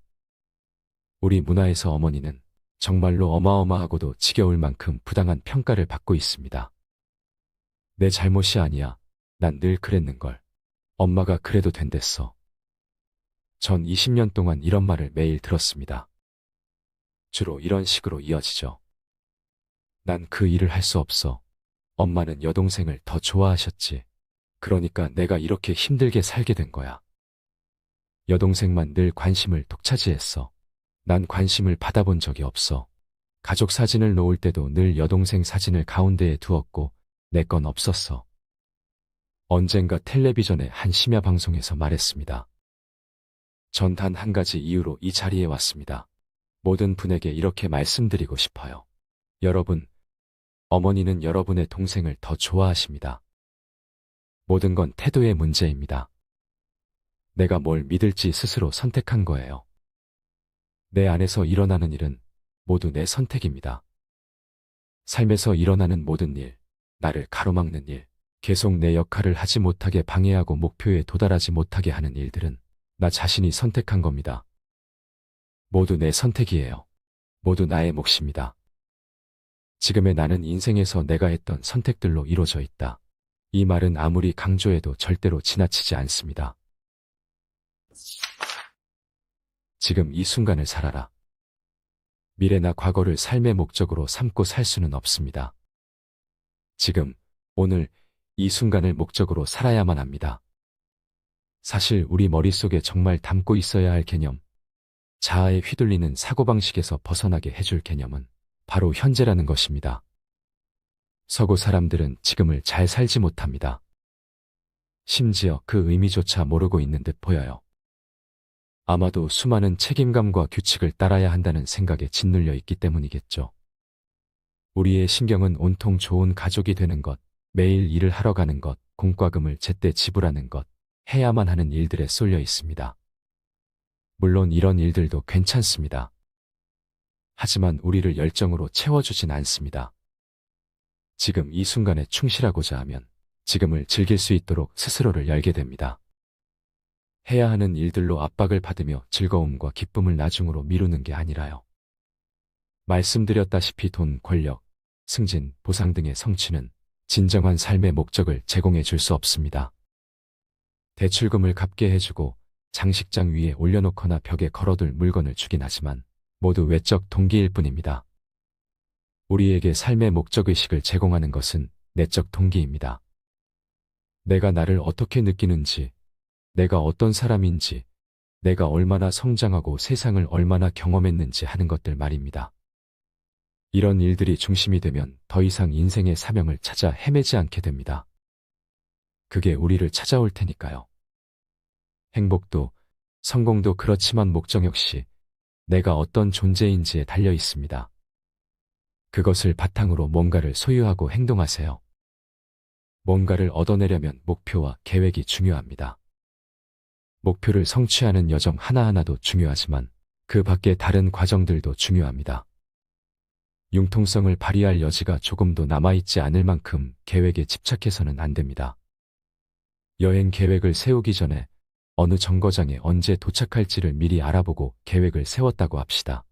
우리 문화에서 어머니는 정말로 어마어마하고도 지겨울 만큼 부당한 평가를 받고 있습니다. 내 잘못이 아니야. 난 늘 그랬는걸. 엄마가 그래도 된댔어. 전 20년 동안 이런 말을 매일 들었습니다. 주로 이런 식으로 이어지죠. 난 그 일을 할 수 없어. 엄마는 여동생을 더 좋아하셨지. 그러니까 내가 이렇게 힘들게 살게 된 거야. 여동생만 늘 관심을 독차지했어. 난 관심을 받아본 적이 없어. 가족 사진을 놓을 때도 늘 여동생 사진을 가운데에 두었고 내 건 없었어. 언젠가 텔레비전의 한 심야 방송에서 말했습니다. 전 단 한 가지 이유로 이 자리에 왔습니다. 모든 분에게 이렇게 말씀드리고 싶어요. 여러분, 어머니는 여러분의 동생을 더 좋아하십니다. 모든 건 태도의 문제입니다. 내가 뭘 믿을지 스스로 선택한 거예요. 내 안에서 일어나는 일은 모두 내 선택입니다. 삶에서 일어나는 모든 일, 나를 가로막는 일, 계속 내 역할을 하지 못하게 방해하고 목표에 도달하지 못하게 하는 일들은 나 자신이 선택한 겁니다. 모두 내 선택이에요. 모두 나의 몫입니다. 지금의 나는 인생에서 내가 했던 선택들로 이루어져 있다. 이 말은 아무리 강조해도 절대로 지나치지 않습니다. 지금 이 순간을 살아라. 미래나 과거를 삶의 목적으로 삼고 살 수는 없습니다. 지금, 오늘, 이 순간을 목적으로 살아야만 합니다. 사실 우리 머릿속에 정말 담고 있어야 할 개념, 자아에 휘둘리는 사고방식에서 벗어나게 해줄 개념은 바로 현재라는 것입니다. 서구 사람들은 지금을 잘 살지 못합니다. 심지어 그 의미조차 모르고 있는 듯 보여요. 아마도 수많은 책임감과 규칙을 따라야 한다는 생각에 짓눌려 있기 때문이겠죠. 우리의 신경은 온통 좋은 가족이 되는 것, 매일 일을 하러 가는 것, 공과금을 제때 지불하는 것, 해야만 하는 일들에 쏠려 있습니다. 물론 이런 일들도 괜찮습니다. 하지만 우리를 열정으로 채워주진 않습니다. 지금 이 순간에 충실하고자 하면 지금을 즐길 수 있도록 스스로를 열게 됩니다. 해야 하는 일들로 압박을 받으며 즐거움과 기쁨을 나중으로 미루는 게 아니라요. 말씀드렸다시피 돈, 권력, 승진, 보상 등의 성취는 진정한 삶의 목적을 제공해 줄 수 없습니다. 대출금을 갚게 해주고 장식장 위에 올려놓거나 벽에 걸어둘 물건을 주긴 하지만 모두 외적 동기일 뿐입니다. 우리에게 삶의 목적의식을 제공하는 것은 내적 동기입니다. 내가 나를 어떻게 느끼는지, 내가 어떤 사람인지, 내가 얼마나 성장하고 세상을 얼마나 경험했는지 하는 것들 말입니다. 이런 일들이 중심이 되면 더 이상 인생의 사명을 찾아 헤매지 않게 됩니다. 그게 우리를 찾아올 테니까요. 행복도, 성공도 그렇지만 목적 역시 내가 어떤 존재인지에 달려 있습니다. 그것을 바탕으로 뭔가를 소유하고 행동하세요. 뭔가를 얻어내려면 목표와 계획이 중요합니다. 목표를 성취하는 여정 하나하나도 중요하지만 그 밖의 다른 과정들도 중요합니다. 융통성을 발휘할 여지가 조금도 남아있지 않을 만큼 계획에 집착해서는 안 됩니다. 여행 계획을 세우기 전에 어느 정거장에 언제 도착할지를 미리 알아보고 계획을 세웠다고 합시다.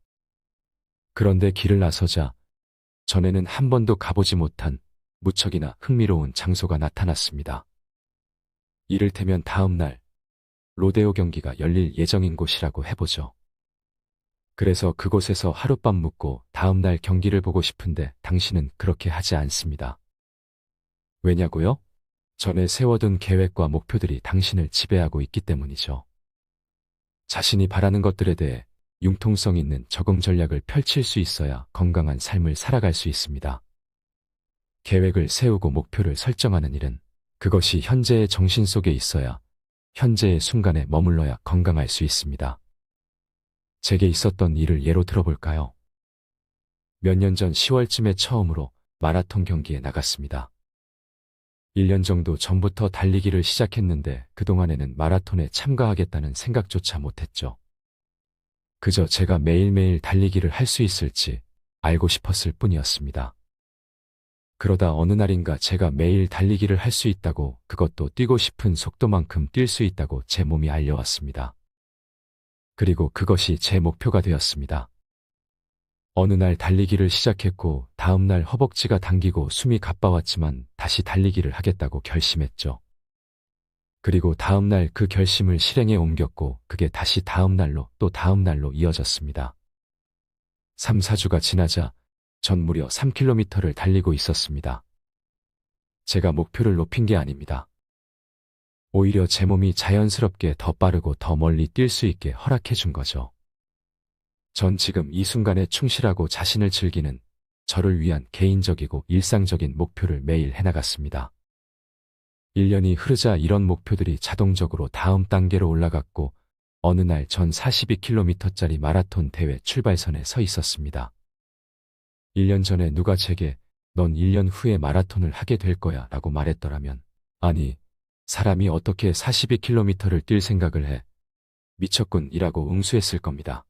그런데 길을 나서자 전에는 한 번도 가보지 못한 무척이나 흥미로운 장소가 나타났습니다. 이를테면 다음 날 로데오 경기가 열릴 예정인 곳이라고 해보죠. 그래서 그곳에서 하룻밤 묵고 다음 날 경기를 보고 싶은데 당신은 그렇게 하지 않습니다. 왜냐고요? 전에 세워둔 계획과 목표들이 당신을 지배하고 있기 때문이죠. 자신이 바라는 것들에 대해 융통성 있는 적응 전략을 펼칠 수 있어야 건강한 삶을 살아갈 수 있습니다. 계획을 세우고 목표를 설정하는 일은 그것이 현재의 정신 속에 있어야 현재의 순간에 머물러야 건강할 수 있습니다. 제게 있었던 일을 예로 들어볼까요? 몇 년 전 10월쯤에 처음으로 마라톤 경기에 나갔습니다. 1년 정도 전부터 달리기를 시작했는데 그동안에는 마라톤에 참가하겠다는 생각조차 못했죠. 그저 제가 매일매일 달리기를 할 수 있을지 알고 싶었을 뿐이었습니다. 그러다 어느 날인가 제가 매일 달리기를 할 수 있다고, 그것도 뛰고 싶은 속도만큼 뛸 수 있다고 제 몸이 알려왔습니다. 그리고 그것이 제 목표가 되었습니다. 어느 날 달리기를 시작했고 다음 날 허벅지가 당기고 숨이 가빠왔지만 다시 달리기를 하겠다고 결심했죠. 그리고 다음 날 그 결심을 실행에 옮겼고 그게 다시 다음 날로 또 다음 날로 이어졌습니다. 3, 4주가 지나자 전 무려 3km를 달리고 있었습니다. 제가 목표를 높인 게 아닙니다. 오히려 제 몸이 자연스럽게 더 빠르고 더 멀리 뛸 수 있게 허락해 준 거죠. 전 지금 이 순간에 충실하고 자신을 즐기는, 저를 위한 개인적이고 일상적인 목표를 매일 해나갔습니다. 1년이 흐르자 이런 목표들이 자동적으로 다음 단계로 올라갔고 어느 날 전 42km짜리 마라톤 대회 출발선에 서 있었습니다. 1년 전에 누가 제게 넌 1년 후에 마라톤을 하게 될 거야 라고 말했더라면, 아니, 사람이 어떻게 42km를 뛸 생각을 해? 미쳤군 이라고 응수했을 겁니다.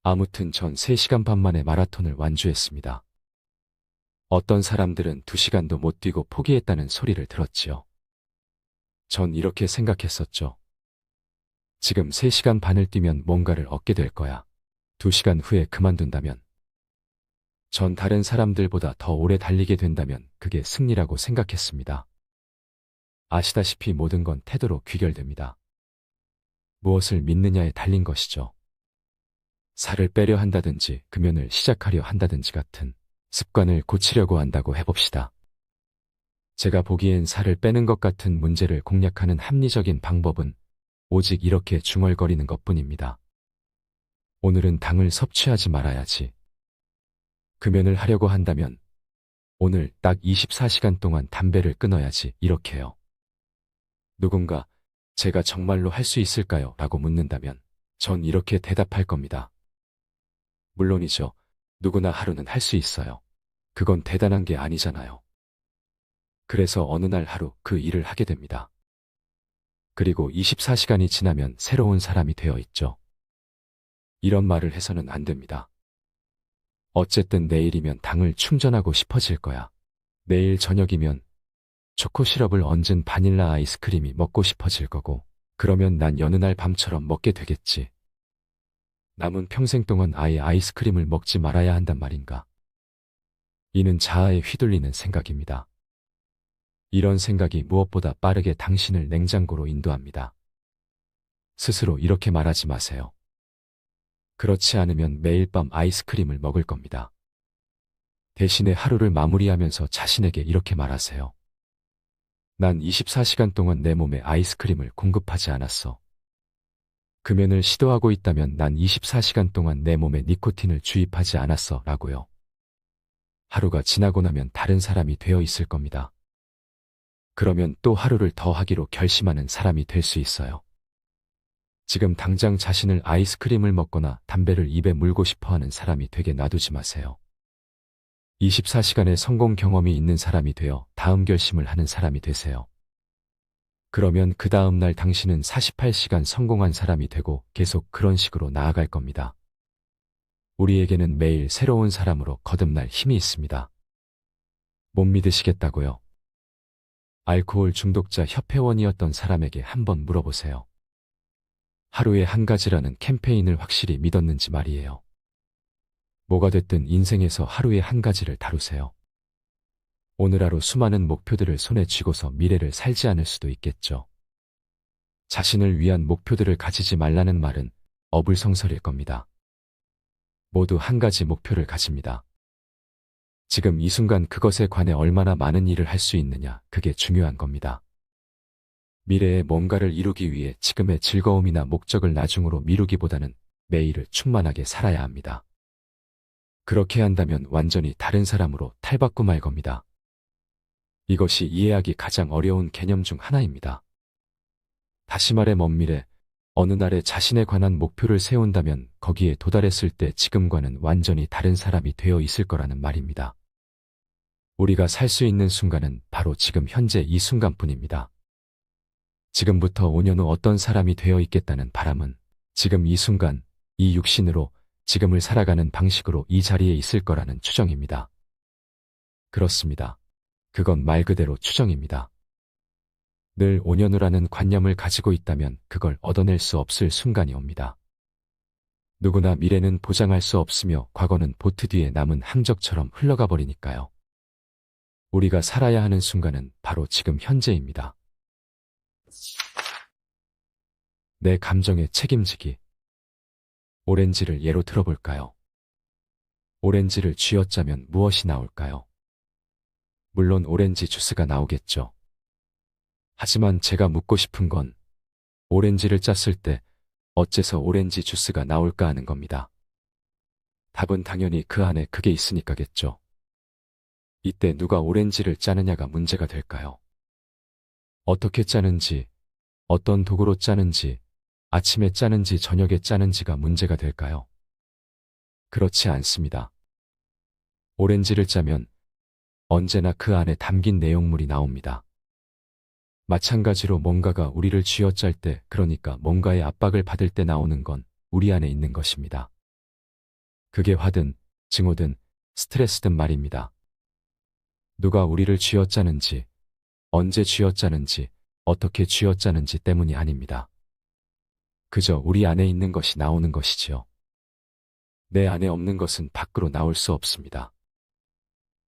아무튼 전 3시간 반 만에 마라톤을 완주했습니다. 어떤 사람들은 2시간도 못 뛰고 포기했다는 소리를 들었지요. 전 이렇게 생각했었죠. 지금 3시간 반을 뛰면 뭔가를 얻게 될 거야. 2시간 후에 그만둔다면, 전 다른 사람들보다 더 오래 달리게 된다면 그게 승리라고 생각했습니다. 아시다시피 모든 건 태도로 귀결됩니다. 무엇을 믿느냐에 달린 것이죠. 살을 빼려 한다든지 금연을 시작하려 한다든지 같은 습관을 고치려고 한다고 해봅시다. 제가 보기엔 살을 빼는 것 같은 문제를 공략하는 합리적인 방법은 오직 이렇게 중얼거리는 것뿐입니다. 오늘은 당을 섭취하지 말아야지. 금연을 하려고 한다면 오늘 딱 24시간 동안 담배를 끊어야지, 이렇게요. 누군가 제가 정말로 할 수 있을까요? 라고 묻는다면 전 이렇게 대답할 겁니다. 물론이죠. 누구나 하루는 할 수 있어요. 그건 대단한 게 아니잖아요. 그래서 어느 날 하루 그 일을 하게 됩니다. 그리고 24시간이 지나면 새로운 사람이 되어 있죠. 이런 말을 해서는 안 됩니다. 어쨌든 내일이면 당을 충전하고 싶어질 거야. 내일 저녁이면 초코 시럽을 얹은 바닐라 아이스크림이 먹고 싶어질 거고, 그러면 난 여느 날 밤처럼 먹게 되겠지. 남은 평생 동안 아예 아이스크림을 먹지 말아야 한단 말인가. 이는 자아에 휘둘리는 생각입니다. 이런 생각이 무엇보다 빠르게 당신을 냉장고로 인도합니다. 스스로 이렇게 말하지 마세요. 그렇지 않으면 매일 밤 아이스크림을 먹을 겁니다. 대신에 하루를 마무리하면서 자신에게 이렇게 말하세요. 난 24시간 동안 내 몸에 아이스크림을 공급하지 않았어. 금연을 시도하고 있다면 난 24시간 동안 내 몸에 니코틴을 주입하지 않았어 라고요. 하루가 지나고 나면 다른 사람이 되어 있을 겁니다. 그러면 또 하루를 더 하기로 결심하는 사람이 될 수 있어요. 지금 당장 자신을 아이스크림을 먹거나 담배를 입에 물고 싶어하는 사람이 되게 놔두지 마세요. 24시간의 성공 경험이 있는 사람이 되어 다음 결심을 하는 사람이 되세요. 그러면 그 다음 날 당신은 48시간 성공한 사람이 되고 계속 그런 식으로 나아갈 겁니다. 우리에게는 매일 새로운 사람으로 거듭날 힘이 있습니다. 못 믿으시겠다고요? 알코올 중독자 협회원이었던 사람에게 한번 물어보세요. 하루에 한 가지라는 캠페인을 확실히 믿었는지 말이에요. 뭐가 됐든 인생에서 하루에 한 가지를 다루세요. 오늘 하루 수많은 목표들을 손에 쥐고서 미래를 살지 않을 수도 있겠죠. 자신을 위한 목표들을 가지지 말라는 말은 어불성설일 겁니다. 모두 한 가지 목표를 가집니다. 지금 이 순간 그것에 관해 얼마나 많은 일을 할 수 있느냐, 그게 중요한 겁니다. 미래에 뭔가를 이루기 위해 지금의 즐거움이나 목적을 나중으로 미루기보다는 매일을 충만하게 살아야 합니다. 그렇게 한다면 완전히 다른 사람으로 탈바꿈 할 겁니다. 이것이 이해하기 가장 어려운 개념 중 하나입니다. 다시 말해 먼 미래, 어느 날에 자신에 관한 목표를 세운다면 거기에 도달했을 때 지금과는 완전히 다른 사람이 되어 있을 거라는 말입니다. 우리가 살 수 있는 순간은 바로 지금 현재 이 순간뿐입니다. 지금부터 5년 후 어떤 사람이 되어 있겠다는 바람은 지금 이 순간, 이 육신으로 지금을 살아가는 방식으로 이 자리에 있을 거라는 추정입니다. 그렇습니다. 그건 말 그대로 추정입니다. 늘 5년 후라는 관념을 가지고 있다면 그걸 얻어낼 수 없을 순간이 옵니다. 누구나 미래는 보장할 수 없으며 과거는 보트 뒤에 남은 항적처럼 흘러가 버리니까요. 우리가 살아야 하는 순간은 바로 지금 현재입니다. 내 감정에 책임지기. 오렌지를 예로 들어볼까요? 오렌지를 쥐어짜면 무엇이 나올까요? 물론 오렌지 주스가 나오겠죠. 하지만 제가 묻고 싶은 건 오렌지를 짰을 때 어째서 오렌지 주스가 나올까 하는 겁니다. 답은 당연히 그 안에 그게 있으니까겠죠. 이때 누가 오렌지를 짜느냐가 문제가 될까요? 어떻게 짜는지, 어떤 도구로 짜는지, 아침에 짜는지 저녁에 짜는지가 문제가 될까요? 그렇지 않습니다. 오렌지를 짜면 언제나 그 안에 담긴 내용물이 나옵니다. 마찬가지로 뭔가가 우리를 쥐어짤 때, 그러니까 뭔가의 압박을 받을 때 나오는 건 우리 안에 있는 것입니다. 그게 화든, 증오든, 스트레스든 말입니다. 누가 우리를 쥐어짜는지, 언제 쥐어짜는지, 어떻게 쥐어짜는지 때문이 아닙니다. 그저 우리 안에 있는 것이 나오는 것이지요. 내 안에 없는 것은 밖으로 나올 수 없습니다.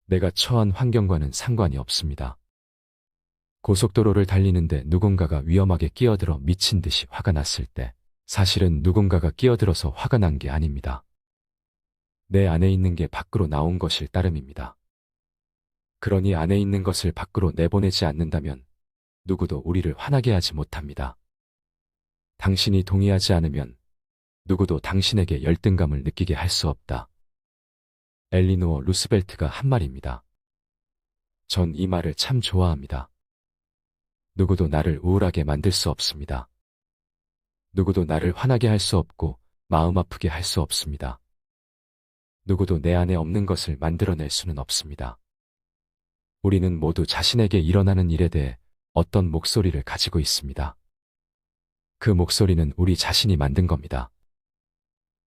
내가 처한 환경과는 상관이 없습니다. 고속도로를 달리는데 누군가가 위험하게 끼어들어 미친 듯이 화가 났을 때 사실은 누군가가 끼어들어서 화가 난 게 아닙니다. 내 안에 있는 게 밖으로 나온 것일 따름입니다. 그러니 안에 있는 것을 밖으로 내보내지 않는다면 누구도 우리를 화나게 하지 못합니다. 당신이 동의하지 않으면 누구도 당신에게 열등감을 느끼게 할 수 없다. 엘리노어 루스벨트가 한 말입니다. 전 이 말을 참 좋아합니다. 누구도 나를 우울하게 만들 수 없습니다. 누구도 나를 화나게 할 수 없고 마음 아프게 할 수 없습니다. 누구도 내 안에 없는 것을 만들어낼 수는 없습니다. 우리는 모두 자신에게 일어나는 일에 대해 어떤 목소리를 가지고 있습니다. 그 목소리는 우리 자신이 만든 겁니다.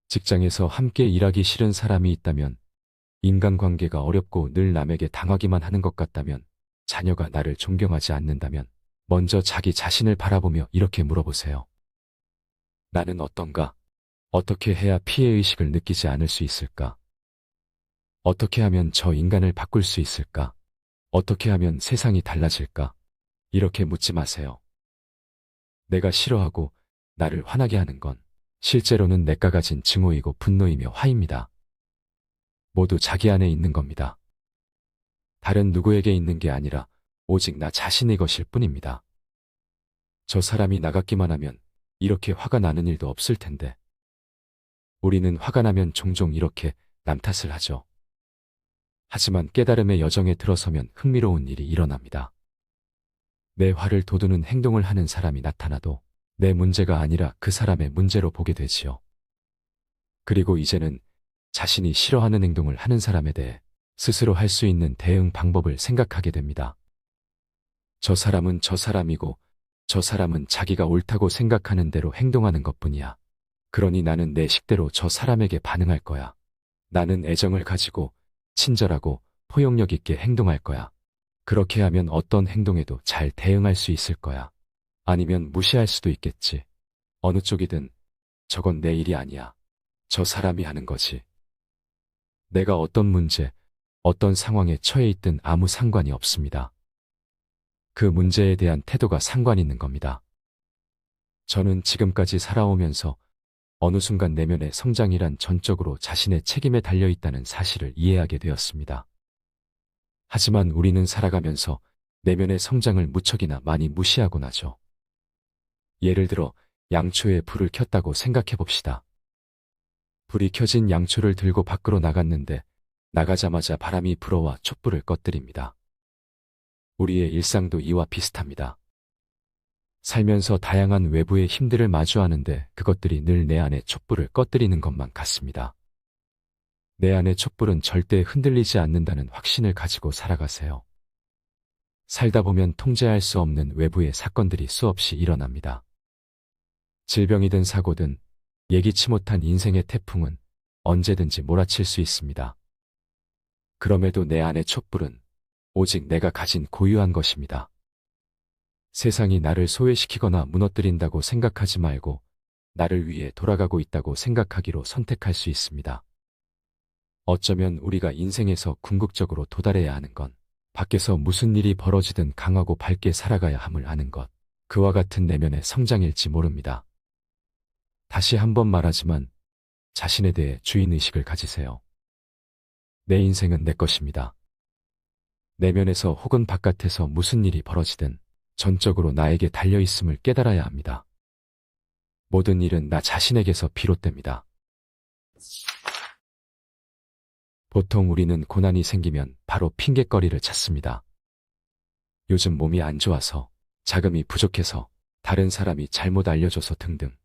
직장에서 함께 일하기 싫은 사람이 있다면, 인간관계가 어렵고 늘 남에게 당하기만 하는 것 같다면, 자녀가 나를 존경하지 않는다면, 먼저 자기 자신을 바라보며 이렇게 물어보세요. 나는 어떤가? 어떻게 해야 피해의식을 느끼지 않을 수 있을까? 어떻게 하면 저 인간을 바꿀 수 있을까? 어떻게 하면 세상이 달라질까? 이렇게 묻지 마세요. 내가 싫어하고 나를 화나게 하는 건 실제로는 내가 가진 증오이고 분노이며 화입니다. 모두 자기 안에 있는 겁니다. 다른 누구에게 있는 게 아니라 오직 나 자신의 것일 뿐입니다. 저 사람이 나갔기만 하면 이렇게 화가 나는 일도 없을 텐데. 우리는 화가 나면 종종 이렇게 남 탓을 하죠. 하지만 깨달음의 여정에 들어서면 흥미로운 일이 일어납니다. 내 화를 돋우는 행동을 하는 사람이 나타나도 내 문제가 아니라 그 사람의 문제로 보게 되지요. 그리고 이제는 자신이 싫어하는 행동을 하는 사람에 대해 스스로 할 수 있는 대응 방법을 생각하게 됩니다. 저 사람은 저 사람이고 저 사람은 자기가 옳다고 생각하는 대로 행동하는 것뿐이야. 그러니 나는 내 식대로 저 사람에게 반응할 거야. 나는 애정을 가지고 친절하고 포용력 있게 행동할 거야. 그렇게 하면 어떤 행동에도 잘 대응할 수 있을 거야. 아니면 무시할 수도 있겠지. 어느 쪽이든 저건 내 일이 아니야. 저 사람이 하는 거지. 내가 어떤 문제, 어떤 상황에 처해 있든 아무 상관이 없습니다. 그 문제에 대한 태도가 상관 있는 겁니다. 저는 지금까지 살아오면서 어느 순간 내면의 성장이란 전적으로 자신의 책임에 달려 있다는 사실을 이해하게 되었습니다. 하지만 우리는 살아가면서 내면의 성장을 무척이나 많이 무시하곤 하죠. 예를 들어 양초에 불을 켰다고 생각해 봅시다. 불이 켜진 양초를 들고 밖으로 나갔는데 나가자마자 바람이 불어와 촛불을 꺼뜨립니다. 우리의 일상도 이와 비슷합니다. 살면서 다양한 외부의 힘들을 마주하는데 그것들이 늘 내 안의 촛불을 꺼뜨리는 것만 같습니다. 내 안의 촛불은 절대 흔들리지 않는다는 확신을 가지고 살아가세요. 살다 보면 통제할 수 없는 외부의 사건들이 수없이 일어납니다. 질병이든 사고든 예기치 못한 인생의 태풍은 언제든지 몰아칠 수 있습니다. 그럼에도 내 안의 촛불은 오직 내가 가진 고유한 것입니다. 세상이 나를 소외시키거나 무너뜨린다고 생각하지 말고 나를 위해 돌아가고 있다고 생각하기로 선택할 수 있습니다. 어쩌면 우리가 인생에서 궁극적으로 도달해야 하는 건 밖에서 무슨 일이 벌어지든 강하고 밝게 살아가야 함을 아는 것, 그와 같은 내면의 성장일지 모릅니다. 다시 한번 말하지만 자신에 대해 주인의식을 가지세요. 내 인생은 내 것입니다. 내면에서 혹은 바깥에서 무슨 일이 벌어지든 전적으로 나에게 달려있음을 깨달아야 합니다. 모든 일은 나 자신에게서 비롯됩니다. 보통 우리는 고난이 생기면 바로 핑곗거리를 찾습니다. 요즘 몸이 안 좋아서, 자금이 부족해서, 다른 사람이 잘못 알려줘서 등등.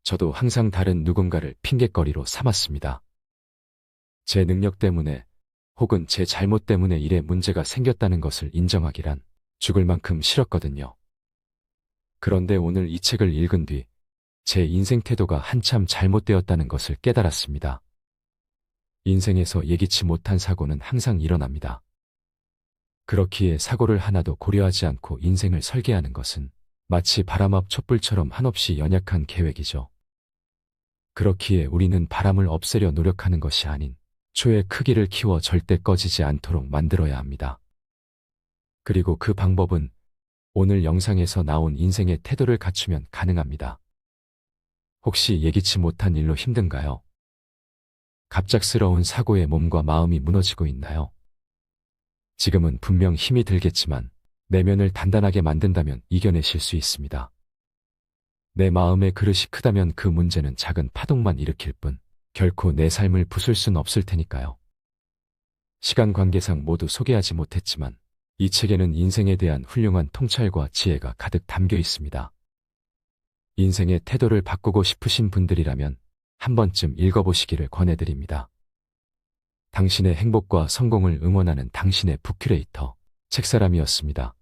저도 항상 다른 누군가를 핑곗거리로 삼았습니다. 제 능력 때문에 혹은 제 잘못 때문에 일에 문제가 생겼다는 것을 인정하기란 죽을 만큼 싫었거든요. 그런데 오늘 이 책을 읽은 뒤 제 인생 태도가 한참 잘못되었다는 것을 깨달았습니다. 인생에서 예기치 못한 사고는 항상 일어납니다. 그렇기에 사고를 하나도 고려하지 않고 인생을 설계하는 것은 마치 바람 앞 촛불처럼 한없이 연약한 계획이죠. 그렇기에 우리는 바람을 없애려 노력하는 것이 아닌 초의 크기를 키워 절대 꺼지지 않도록 만들어야 합니다. 그리고 그 방법은 오늘 영상에서 나온 인생의 태도를 갖추면 가능합니다. 혹시 예기치 못한 일로 힘든가요? 갑작스러운 사고에 몸과 마음이 무너지고 있나요? 지금은 분명 힘이 들겠지만 내면을 단단하게 만든다면 이겨내실 수 있습니다. 내 마음의 그릇이 크다면 그 문제는 작은 파동만 일으킬 뿐 결코 내 삶을 부술 순 없을 테니까요. 시간 관계상 모두 소개하지 못했지만 이 책에는 인생에 대한 훌륭한 통찰과 지혜가 가득 담겨 있습니다. 인생의 태도를 바꾸고 싶으신 분들이라면 한 번쯤 읽어보시기를 권해드립니다. 당신의 행복과 성공을 응원하는 당신의 북큐레이터, 책사람이었습니다.